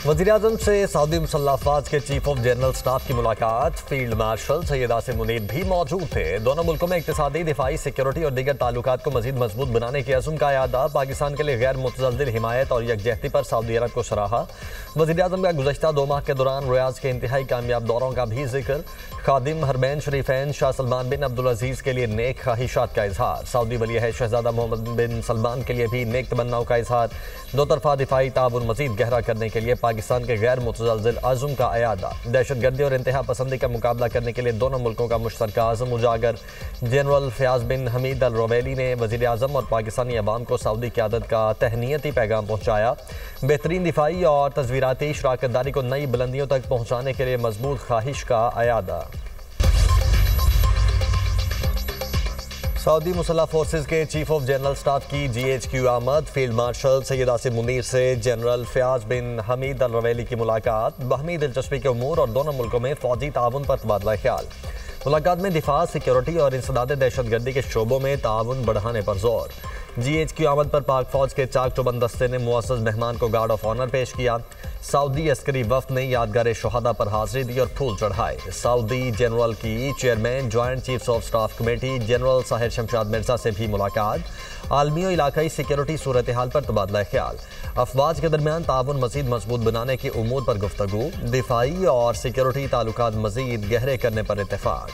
वज़ीर-ए-आज़म से सऊदी मुसल्लह अफ़वाज के चीफ ऑफ जनरल स्टाफ की मुलाकात। फील्ड मार्शल सैयद आसिम मुनीर भी मौजूद थे। दोनों मुल्कों में इक़्तिसादी, दिफाई, सिक्योरिटी और दीगर ताल्लुकात को मज़ीद मजबूत बनाने के अज़्म का यादा। पाकिस्तान के लिए गैर मुतज़लज़िल हिमायत और यकजहती पर सऊदी अरब को सराहा। वज़ीर-ए-आज़म का गुज़श्ता 2 माह के दौरान रियाज़ के इंतहाई कामयाब दौरों का भी जिक्र। खादिम हरमैन शरीफैन शाह सलमान बिन अब्दुल अजीज़ के लिए नेक ख्वाहिशात का इजहार। सऊदी वली है शहजादा मोहम्मद बिन सलमान के लिए भी नेक तमन्नाओं का इजहार। दो तरफा दिफाई ताउन मज़ीद गहरा करने के लिए पाकिस्तान के गैर मुतज़लज़िल अज़्म का अयादा। दहशतगर्दी और इंतहा पसंदी का मुकाबला करने के लिए दोनों मुल्कों का मुश्तरका अज़्म उजागर। जनरल फयाज बिन हमीद अल रोवेली ने वज़ीर-ए-आज़म और पाकिस्तानी अवाम को सऊदी क़यादत का तहनीती पैगाम पहुँचाया। बेहतरीन दिफाई और तस्वीराती शराकत दारी को नई बुलंदियों तक पहुँचाने के लिए मजबूत ख्वाहिश का अयादा। सऊदी मुसल्लह फोर्सेस के चीफ ऑफ जनरल स्टाफ की GHQ आमद। फील्ड मार्शल सैयद आसिम मुनीर से जनरल फयाज बिन हमीद अल रवेली की मुलाकात। बाहमी दिलचस्पी के उमूर और दोनों मुल्कों में फौजी ताउन पर तबादला ख्याल। मुलाकात में दिफा, सिक्योरिटी और इंसदाद दहशतगर्दी के शोबों में ताउन बढ़ाने पर जोर। GHQ आमद पर पाक फौज के चाक चौबंद दस्ते ने मुअज़्ज़ज़ मेहमान को गार्ड ऑफ ऑनर पेश किया। सऊदी अस्करी वफ्द ने यादगार शोहदा पर हाजिरी दी और फूल चढ़ाए। सऊदी जनरल की chairman joint chiefs of staff committee general Sahir Shamshad Mirza से भी मुलाकात। आलमी और इलाकाई सिक्योरिटी सूरत हाल पर तबादला ख्याल। अफवाज के दरमियान ताउन मज़ीद मजबूत बनाने के उमूर पर गुफ्तगू। दिफाई और सिक्योरिटी ताल्लुकात मज़ीद गहरे करने पर इत्तेफाक।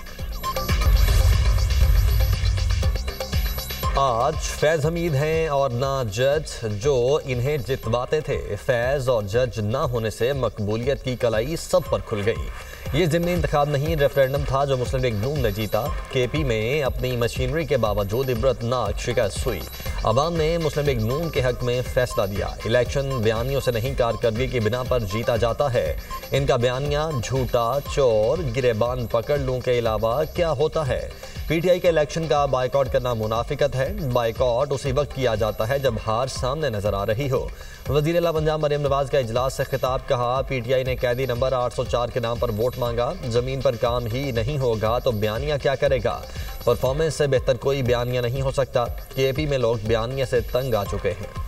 आज फैज़ हमीद हैं और ना जज जो इन्हें जितवाते थे। फैज़ और जज ना होने से मकबूलियत की कलाई सब पर खुल गई। ये ज़िमनी इंतखाब नहीं, रेफरेंडम था जो मुस्लिम लीग नून ने जीता। KP में अपनी मशीनरी के बावजूद इबरतनाक शिकस्त हुई। अवाम ने मुस्लिम लीग नून के हक में फैसला दिया। इलेक्शन बयानियों से नहीं, कारकर्दगी की बिना पर जीता जाता है। इनका बयानिया झूठा, चोर, गिरेबान पकड़ लूं के अलावा क्या होता है। PTI के इलेक्शन का बाइकआउट करना मुनाफिकत है। बाइकआउट उसी वक्त किया जाता है जब हार सामने नजर आ रही हो। वज़ीर आला पंजाब मरियम नवाज का इजलास से खिताब। कहा, PTI ने कैदी नंबर 804 के नाम पर वोट मांगा। जमीन पर काम ही नहीं होगा तो बयानिया क्या करेगा। परफॉर्मेंस से बेहतर कोई बयानिया नहीं हो सकता। KP में लोग बयानिया से तंग आ चुके हैं।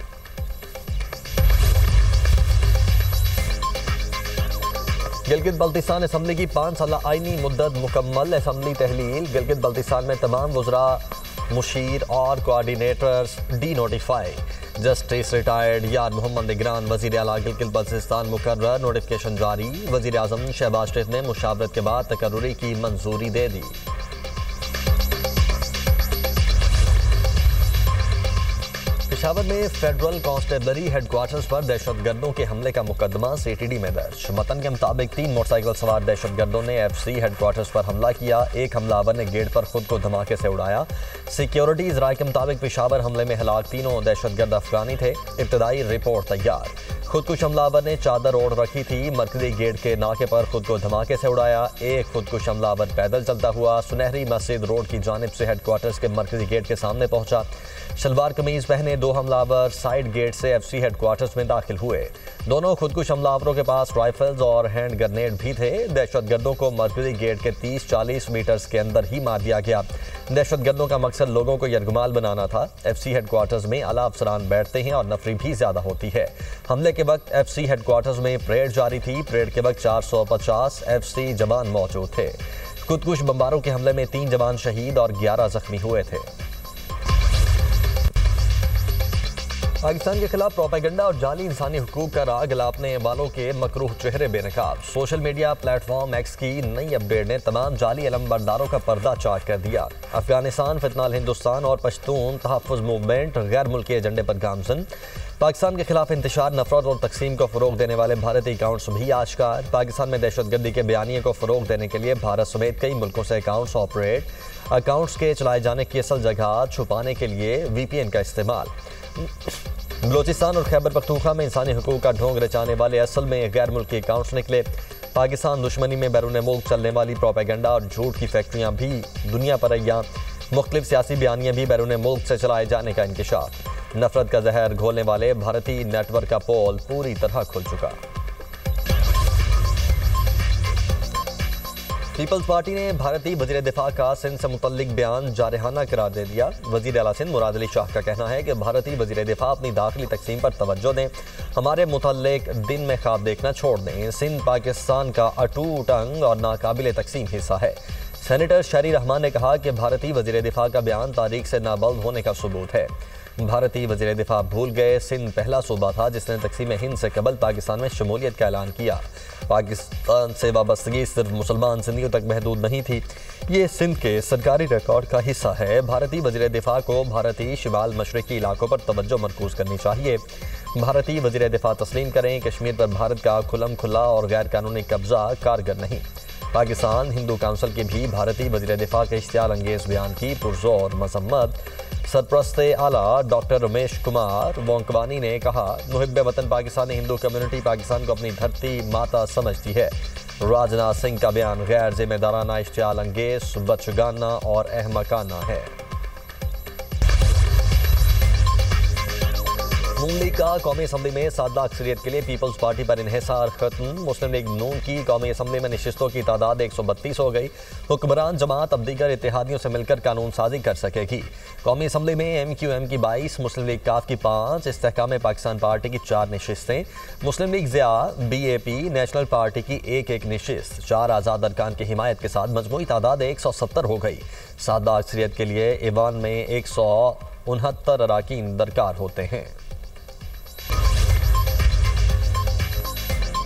गिलगित बल्तिस्तान असम्बली की 5 साल आईनी मुद्दत मुकम्मल। असम्बली तहलील। गिलगित बल्तिस्तान में तमाम वज़रा, मुशीर और coordinators D notify. Justice retired यार मोहम्मद निगरान वज़ीर आला गिलगित बल्तिस्तान मुकर्रर। नोटिफिकेशन जारी। वज़ीर-ए-आज़म शहबाज शरीफ ने मुशावरत के बाद तकर्रुरी की मंजूरी दे दी। पेशावर में फेडरल कांस्टेबलरी हेडक्वार्टर्स पर दहशतगर्दों के हमले का मुकदमा CTD में दर्ज। मतन के मुताबिक 3 मोटरसाइकिल सवार दहशतगर्दों ने FC हेडक्वार्टर्स पर हमला किया। एक हमलावर ने गेट पर खुद को धमाके से उड़ाया। सिक्योरिटी राय के मुताबिक पेशावर हमले में हलाक तीनों दहशतगर्द अफगानी थे। इब्तदाई रिपोर्ट तैयार। खुदकुश हमलावर ने चादर ओढ़ रखी थी। मरकजी गेट के नाके पर खुद को धमाके से उड़ाया। एक खुदकुश हमलावर पैदल चलता हुआ सुनहरी मस्जिद रोड की जानिब से हेडक्वार्टर्स के मरकजी गेट के सामने पहुंचा। शलवार कमीज पहने 2 हमलावर साइड गेट से FC हेडक्वार्टर्स में दाखिल हुए। दोनों खुदकुश हमलावरों के पास राइफल्स और हैंड ग्रेनेड भी थे। दहशतगर्दों को मरकजी गेट के 30-40 मीटर्स के अंदर ही मार दिया गया। दहशतगर्दों का मकसद लोगों को यरगमाल बनाना था। FC हेडक्वार्टर्स में आला अफसरान बैठते हैं और नफरी भी ज्यादा होती है। हमले के वक्त FC हेडक्वार्टर्स में परेड जारी थी। परेड के वक्त 450 FC जवान मौजूद थे। खुदकुश बमबारों के हमले में 3 जवान शहीद और 11 जख्मी हुए थे। पाकिस्तान के खिलाफ प्रोपेगेंडा और जाली इंसानी हुकूक का राग अलापने वालों के मकरूह चेहरे बेनकाब। सोशल मीडिया प्लेटफॉर्म X की नई अपडेट ने तमाम जाली अलमबरदारों का पर्दा चाक कर दिया। अफगानिस्तान, फितनाल हिंदुस्तान और पश्तून तहफ़्फ़ुज़ मूवमेंट गैर मुल्की एजेंडे पर गामजन। पाकिस्तान के खिलाफ इंतशार, नफरत और तकसीम को फ़रोग देने वाले भारतीय अकाउंट्स भी आश्कार। पाकिस्तान में दहशतगर्दी के बयानिए को फ़रोग देने के लिए भारत समेत कई मुल्कों से अकाउंट्स ऑपरेट। अकाउंट्स के चलाए जाने की असल जगह छुपाने के लिए VPN का इस्तेमाल। बलोचिस्तान और खैबर पख्तूनख्वा में इंसानी हुकूक का ढोंग रचाने वाले असल में गैर मुल्की अकाउंट्स निकले। पाकिस्तान दुश्मनी में बैरून मुल्क चलने वाली प्रोपेगेंडा और झूठ की फैक्ट्रियाँ भी दुनिया पर अय्याम। मुख्तलिफ सियासी बयानियाँ भी बैरून मुल्क से चलाए जाने का इंकशाफ। नफरत का जहर घोलने वाले भारतीय नेटवर्क का पोल पूरी तरह खुल चुका। पीपल्स पार्टी ने भारतीय वज़ीर दिफा का सिंध से मुतल्लिक बयान जारहाना करार दे दिया। वज़ीर आला सिंध मुराद अली शाह का कहना है कि भारतीय वज़ीर दिफा अपनी दाखिली तकसीम पर तवज्जो दें, हमारे मुतल्लिक दिन में ख्वाब देखना छोड़ दें। सिंध पाकिस्तान का अटूट अंग और नाकाबिल तकसीम हिस्सा है। सेनेटर शहरी रहमान ने कहा कि भारतीय वज़ीर दिफा का बयान तारीख से नाबल्द होने का सबूत है। भारतीय वज़ीर दिफा भूल गए, सिंध पहला सूबा था जिसने तकसीम हिंद से कबल पाकिस्तान में शमूलियत का ऐलान किया। पाकिस्तान से वाबस्तगी सिर्फ मुसलमान सिंधियों तक महदूद नहीं थी, ये सिंध के सरकारी रिकॉर्ड का हिस्सा है। भारतीय वज़ीर दिफा को भारतीय शिमाल मशरक़ी इलाकों पर तवज्जो मरकूज़ करनी चाहिए। भारतीय वज़ीर दिफा तस्लीम करें, कश्मीर पर भारत का खुलम खुला और गैर कानूनी कब्जा कारगर नहीं। पाकिस्तान हिंदू काउंसिल की भी भारतीय वज़ीर दिफा के इश्तियाल अंगेज़ बयान की पुरज़ोर मज़म्मत। सरपरस्ते आला डॉक्टर रमेश कुमार वोंकवानी ने कहा, मुहिब्बे वतन पाकिस्तानी हिंदू कम्युनिटी पाकिस्तान को अपनी धरती माता समझती है। राजनाथ सिंह का बयान गैर जिम्मेदाराना, इश्तियाल अंगेज़, बचगाना और अहमकाना है। नून लीग का कौमी असम्बली में सादा अक्सरियत के लिए पीपल्स पार्टी पर इन्हिसार खत्म। मुस्लिम लीग नून की कौमी असम्बली में नशिस्तों की तादाद 132 हो गई। हुक्मरान जमात अब दीगर इत्तेहादियों से मिलकर कानून साजी कर सकेगी। कौमी असम्बली में MQM की 22, मुस्लिम लीग काफ की 5, इस्तेहकाम पाकिस्तान पार्टी की 4 नशिस्तें, Muslim League Zia, BAP, National Party की 1-1 नशिस्त, 4 आज़ाद अरकान की हिमायत के साथ मजमूई तादाद 170 हो गई। सादा अक्सरियत के लिए ईवान में 169 अरकान दरकार होते हैं।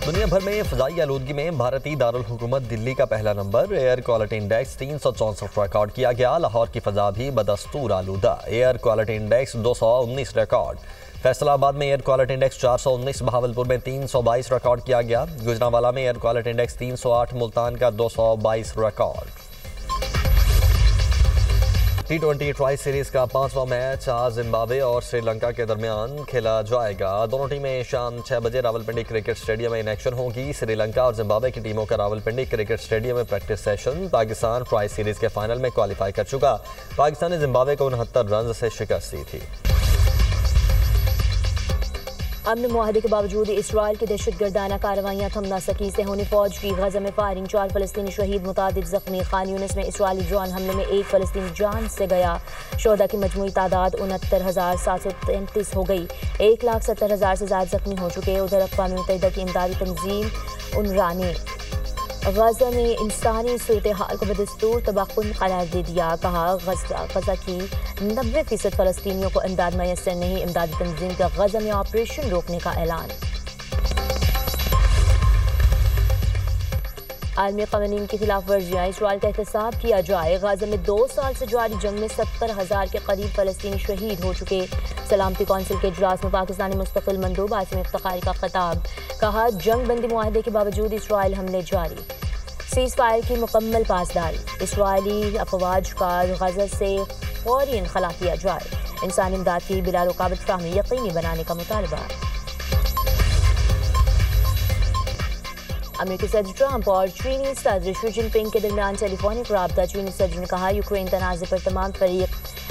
दुनिया भर में फ़ज़ाई आलूदगी में भारतीय दारुल हुकूमत दिल्ली का पहला number. Air quality index 364 record किया गया। लाहौर की फ़ज़ा भी बदस्तूर आलूदा। Air quality index 219 record. Faisalabad में एयर क्वालिटी इंडेक्स 419, बहावलपुर में 322 रिकॉर्ड किया गया। गुजरांवाला में एयर क्वालिटी इंडेक्स 308, मुल्तान का 222 रिकॉर्ड। T20 ट्राई सीरीज का 5वां मैच आज जिम्बाब्वे और श्रीलंका के दरमियान खेला जाएगा। दोनों टीमें शाम 6 बजे रावलपिंडी क्रिकेट स्टेडियम में इन एक्शन होगी। श्रीलंका और जिम्बाब्वे की टीमों का रावलपिंडी क्रिकेट स्टेडियम में practice session. Pakistan tri series के फाइनल में क्वालिफाई कर चुका। पाकिस्तान ने जिम्बाब्वे को 69 रन से शिकस्त दी थी। अमन मुआहदे के बावजूद इसराइल की दहशतगर्दाना कार्रवाइयाँ थम न सकी। सेहूनी फौज की गजा में फायरिंग, 4 फ़लस्तीनी शहीद, मुतादिद ज़ख्मी। खान यूनिस में इसराइली ड्रोन हमले में 1 फ़लस्तीनी जान से गया। शोहदा की मजमूई तादाद 69,733 हो गई। 1,70,000 से ज़्यादा ज़ख्मी हो चुके। उधर अक़वाम मुत्तहिदा की इमदादी तंजीम उनरा ने गजा में इंसानी सूरत हाल को बदस्तूर तबाहकुन करार दे दिया। कहा, गजा की 90% फ़लस्तीनियों को इमदाद मैसर नहीं। इमदादी तंजीम का गजा में ऑपरेशन रोकने का ऐलान। आलमी क़वानीन की खिलाफ वर्जियाँ, इसराइल का एहतसाब किया जाए। गाज़ा में 2 साल से जारी जंग में 70,000 के करीब फ़लस्तीनी शहीद हो चुके। सलामती कौंसिल के इजलास में पाकिस्तानी मुस्तकिल मंदूब आसिम इफ्तिखारी का खिताब। कहा, जंग बंदी मुआहदे के बावजूद इसराइल हमले जारी। सीज़ फायर की मुकम्मल पासदारी। इसराइली अफवाज का गजा से फौरी इनखला किया जाए। इंसानी इमदाद की बिला रुकावट फराहमी यकीनी बनाने का मुतालबा। अमेरिकी सदर ट्रंप और चीनी सदर शी जिनपिंग के दरमियान टेलीफोनिक रब्ता। चीनी सदर ने कहा, यूक्रेन तनाज़े पर तमाम फरीक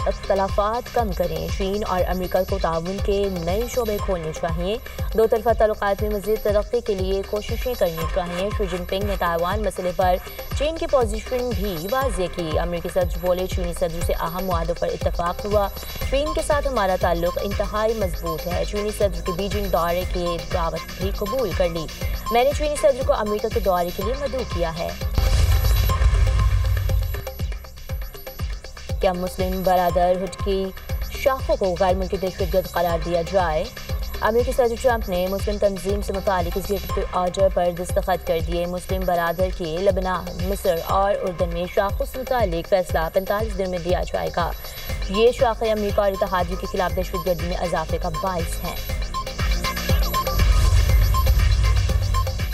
इख्तलाफात कम करें। चीन और अमेरिका को ताउन के नए शोबे खोलने चाहिए। दो तरफा ताल्लुकात में मज़ीद तरक्की के लिए कोशिशें करनी चाहिए। शी जिनपिंग ने ताइवान मसले पर चीन की पोजीशन भी वाज़ेह की। अमेरिकी सदर बोले, चीनी सदर से अहम मुआदों पर इत्तफाक हुआ। चीन के साथ हमारा ताल्लुक इंतहाई मजबूत है। चीनी सदर के बीजिंग दौरे की दावत भी कबूल कर ली। मैंने चीनी सदर को अमेरिका के दौरे के लिए मदऊ किया है। क्या मुस्लिम बरादरहुड की शाखों को गैर मुल्की दहशतगर्द करार दिया जाए? अमेरिकी सदर ट्रंप ने मुस्लिम तंजीम से मुतालिक एग्जीक्यूटिव ऑर्डर पर दस्तखत कर दिए। मुस्लिम बरादर के लबनान, मिस्र और उर्दन में शाखों से मुतालिक फैसला 45 दिन में दिया जाएगा। ये शाखें अमेरिका और इत्तेहादियों के खिलाफ दहशतगर्दी में इजाफे का बाइस हैं।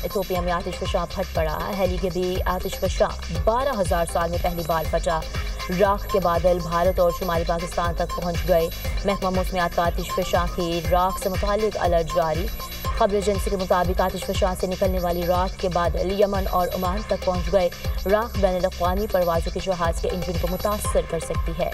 इथियोपिया में आतिशफशां फट पड़ा। हेलीगिबी आतिशफशां 12,000 साल में पहली बार फटा। राख के बादल भारत और शुमाली पाकिस्तान तक पहुंच गए। महकमा मौसमियात का आतिशफशां की राख से मुतालिक अलर्ट जारी। खबर एजेंसी के मुताबिक आतिशफशां से निकलने वाली राख के बादल यमन और ओमान तक पहुंच गए। राख बैनुल अक़वामी परवाज़ों के जहाज़ के इंजन को मुतासर कर सकती है।